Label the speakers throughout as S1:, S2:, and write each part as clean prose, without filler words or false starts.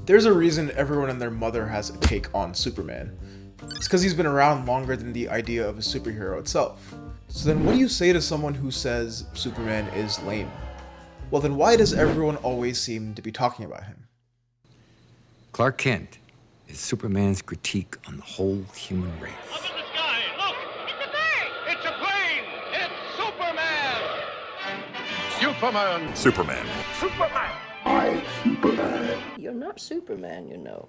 S1: There's a reason everyone and their mother has a take on Superman. It's because he's been around longer than the idea of a superhero itself. So then what do you say to someone who says Superman is lame? Well then why does everyone always seem to be talking about him?
S2: Clark Kent is Superman's critique on the whole human race.
S3: Up in the sky, look! It's a bird! It's a plane! It's Superman! Superman!
S4: Superman.
S3: Superman!
S4: I'm Superman.
S5: You're not Superman, you know.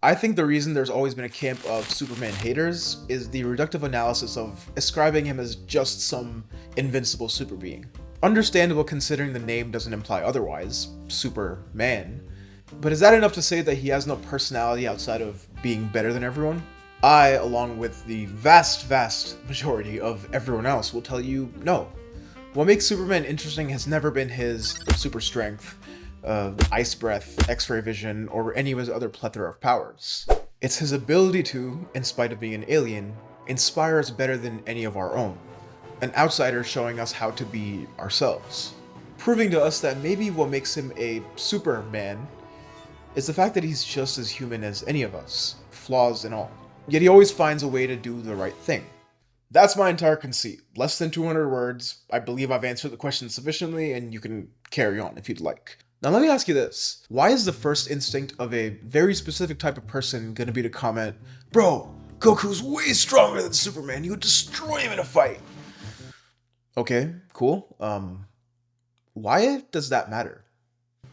S1: I think the reason there's always been a camp of Superman haters is the reductive analysis of ascribing him as just some invincible super being. Understandable considering the name doesn't imply otherwise, Superman, but is that enough to say that he has no personality outside of being better than everyone? I, along with the vast majority of everyone else, will tell you no. What makes Superman interesting has never been his super strength, ice breath, x-ray vision, or any of his other plethora of powers. It's his ability to, in spite of being an alien, inspire us better than any of our own. An outsider showing us how to be ourselves. Proving to us that maybe what makes him a Superman is the fact that he's just as human as any of us, flaws and all. Yet he always finds a way to do the right thing. That's my entire conceit. Less than 200 words. I believe I've answered the question sufficiently, and you can carry on if you'd like. Now let me ask you this. Why is the first instinct of a very specific type of person gonna be to comment, "Bro, Goku's way stronger than Superman, you would destroy him in a fight"? Okay, cool. Why does that matter?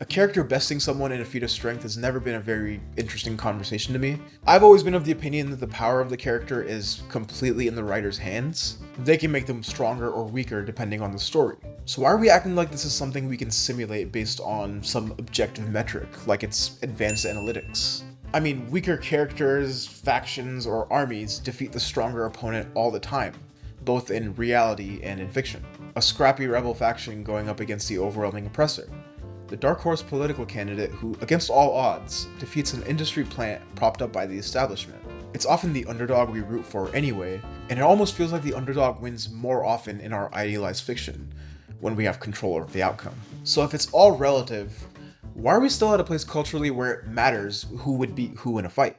S1: A character besting someone in a feat of strength has never been a very interesting conversation to me. I've always been of the opinion that the power of the character is completely in the writer's hands. They can make them stronger or weaker depending on the story. So why are we acting like this is something we can simulate based on some objective metric, like it's advanced analytics? I mean, weaker characters, factions, or armies defeat the stronger opponent all the time, both in reality and in fiction. A scrappy rebel faction going up against the overwhelming oppressor. The dark horse political candidate who, against all odds, defeats an industry plant propped up by the establishment. It's often the underdog we root for anyway, and it almost feels like the underdog wins more often in our idealized fiction, when we have control over the outcome. So if it's all relative, why are we still at a place culturally where it matters who would beat who in a fight?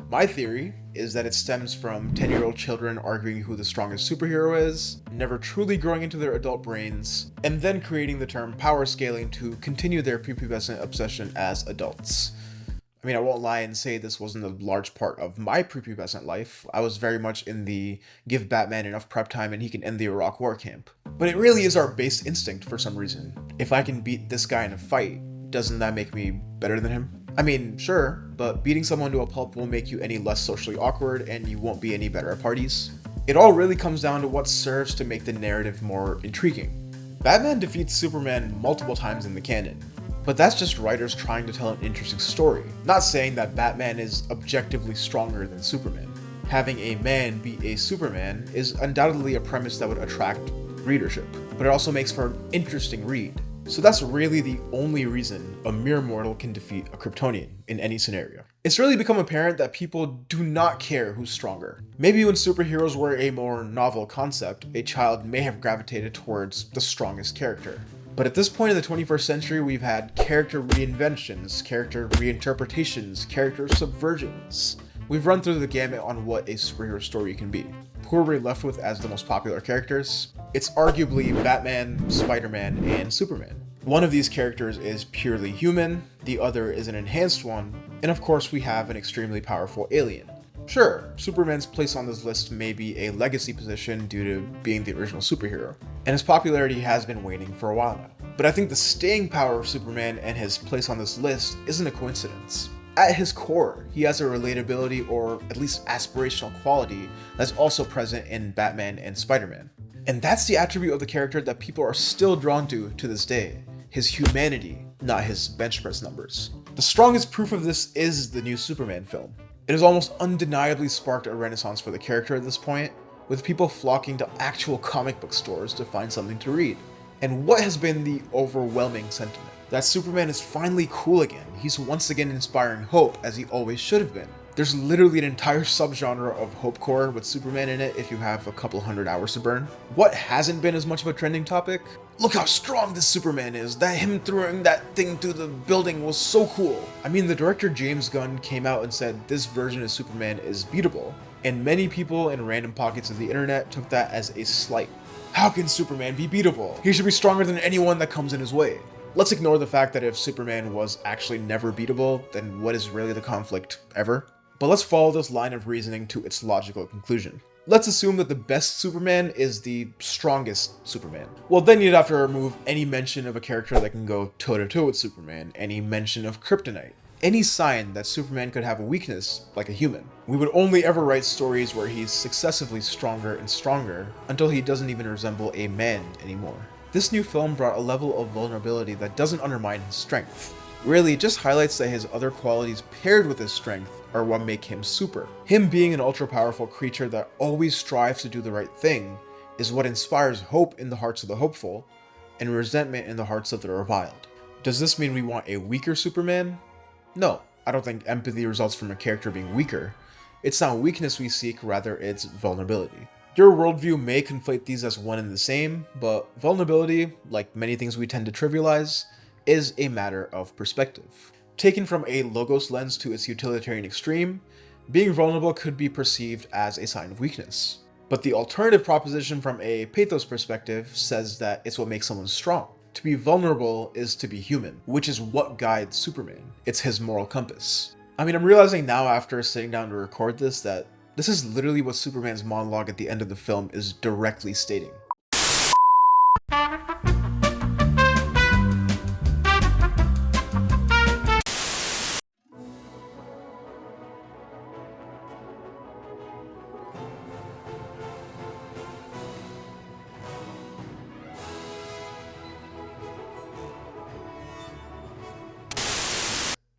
S1: My theory is that it stems from 10-year-old children arguing who the strongest superhero is, never truly growing into their adult brains, and then creating the term power scaling to continue their prepubescent obsession as adults. I mean, I won't lie and say this wasn't a large part of my prepubescent life. I was very much in the give Batman enough prep time and he can end the Iraq War camp. But it really is our base instinct for some reason. If I can beat this guy in a fight, doesn't that make me better than him? I mean, sure, but beating someone to a pulp won't make you any less socially awkward and you won't be any better at parties. It all really comes down to what serves to make the narrative more intriguing. Batman defeats Superman multiple times in the canon, but that's just writers trying to tell an interesting story, not saying that Batman is objectively stronger than Superman. Having a man beat a Superman is undoubtedly a premise that would attract readership, but it also makes for an interesting read. So that's really the only reason a mere mortal can defeat a Kryptonian in any scenario. It's really become apparent that people do not care who's stronger. Maybe when superheroes were a more novel concept, a child may have gravitated towards the strongest character. But at this point in the 21st century, we've had character reinventions, character reinterpretations, character subversions. We've run through the gamut on what a superhero story can be. Who are we left with as the most popular characters? It's arguably Batman, Spider-Man, and Superman. One of these characters is purely human, the other is an enhanced one, and of course we have an extremely powerful alien. Sure, Superman's place on this list may be a legacy position due to being the original superhero, and his popularity has been waning for a while now. But I think the staying power of Superman and his place on this list isn't a coincidence. At his core, he has a relatability or at least aspirational quality that's also present in Batman and Spider-Man. And that's the attribute of the character that people are still drawn to this day, his humanity, not his bench press numbers. The strongest proof of this is the new Superman film. It has almost undeniably sparked a renaissance for the character at this point, with people flocking to actual comic book stores to find something to read. And what has been the overwhelming sentiment? That Superman is finally cool again. He's once again inspiring hope, as he always should have been. There's literally an entire subgenre of hopecore with Superman in it if you have a couple hundred hours to burn. What hasn't been as much of a trending topic? look how strong this Superman is. That him throwing that thing through the building was so cool. I mean, the director James Gunn came out and said this version of Superman is beatable, and many people in random pockets of the internet took that as a slight. How can Superman be beatable? He should be stronger than anyone that comes in his way. Let's ignore the fact that if Superman was actually never beatable, then what is really the conflict ever? But let's follow this line of reasoning to its logical conclusion. Let's assume that the best Superman is the strongest Superman. Well, then you'd have to remove any mention of a character that can go toe-to-toe with Superman, any mention of kryptonite, any sign that Superman could have a weakness like a human. We would only ever write stories where he's successively stronger and stronger until he doesn't even resemble a man anymore. This new film brought a level of vulnerability that doesn't undermine his strength. Really, it just highlights that his other qualities paired with his strength are what make him super. Him being an ultra-powerful creature that always strives to do the right thing is what inspires hope in the hearts of the hopeful and resentment in the hearts of the reviled. Does this mean we want a weaker Superman? No, I don't think empathy results from a character being weaker. It's not weakness we seek, rather it's vulnerability. Your worldview may conflate these as one and the same, but vulnerability, like many things we tend to trivialize, is a matter of perspective. Taken from a logos lens to its utilitarian extreme, being vulnerable could be perceived as a sign of weakness. But the alternative proposition from a pathos perspective says that it's what makes someone strong. To be vulnerable is to be human, which is what guides Superman. It's his moral compass. I mean, I'm realizing now after sitting down to record this that this is literally what Superman's monologue at the end of the film is directly stating.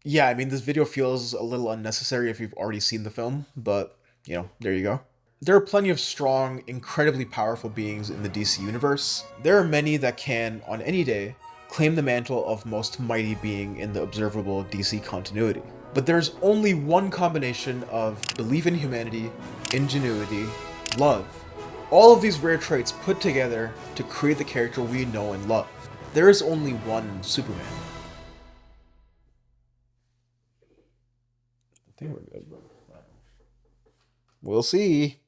S1: Yeah, I mean, this video feels a little unnecessary if you've already seen the film, but, you know, there you go. There are plenty of strong, incredibly powerful beings in the DC universe. There are many that can, on any day, claim the mantle of most mighty being in the observable DC continuity. But there's only one combination of belief in humanity, ingenuity, love. All of these rare traits put together to create the character we know and love. There is only one Superman. I think we're good, but we'll see.